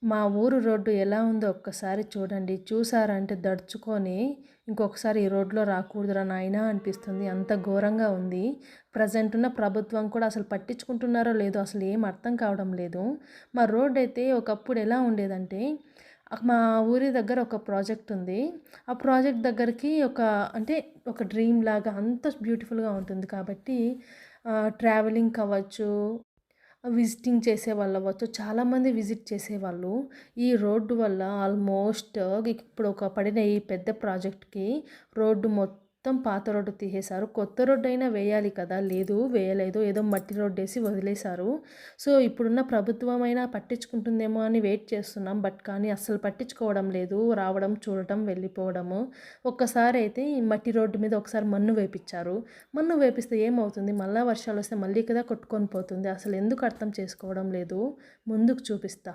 మా ఊరు రోడ్డు ఎలా ఉందో ఒక్కసారి చూడండి. చూసారంటే దడుచుకొని ఇంకొకసారి ఈ రోడ్లో రాకూడదురా నాయనా అనిపిస్తుంది. అంత ఘోరంగా ఉంది. ప్రెజెంట్ ఉన్న ప్రభుత్వం కూడా అసలు పట్టించుకుంటున్నారో లేదో అసలు ఏం అర్థం కావడం లేదు. మా రోడ్డయితే ఒకప్పుడు ఎలా ఉండేదంటే మా ఊరి దగ్గర ఒక ప్రాజెక్ట్ ఉంది. ఆ ప్రాజెక్ట్ దగ్గరికి అంటే ఒక డ్రీమ్ లాగా అంత బ్యూటిఫుల్‌గా ఉంటుంది కాబట్టి ట్రావెలింగ్‌కి అవ్వచ్చు, విజిటింగ్ చేసేవాళ్ళు అవ్వచ్చు. చాలామంది విజిట్ చేసేవాళ్ళు. ఈ రోడ్డు వల్ల ఆల్మోస్ట్ ఇప్పుడు పడిన ఈ పెద్ద ప్రాజెక్ట్‌కి రోడ్డు మొత్తం పాత రోడ్డు తీసేశారు. కొత్త రోడ్డయినా వేయాలి కదా! లేదు, వేయలేదు. ఏదో మట్టి రోడ్డేసి వదిలేశారు. సో, ఇప్పుడున్న ప్రభుత్వమైనా పట్టించుకుంటుందేమో అని వెయిట్ చేస్తున్నాం. కానీ అస్సలు పట్టించుకోవడం లేదు. రావడం, చూడటం, వెళ్ళిపోవడము. ఒక్కసారయితే ఈ మట్టి రోడ్డు మీద ఒకసారి మన్ను వేపిచ్చారు. మన్ను వేపిస్తే ఏమవుతుంది? మళ్ళా వర్షాలొస్తే మళ్ళీ కదా కొట్టుకొని పోతుంది. అసలెందుకు అర్థం చేసుకోవడం లేదు? ముందుకు చూపిస్తా.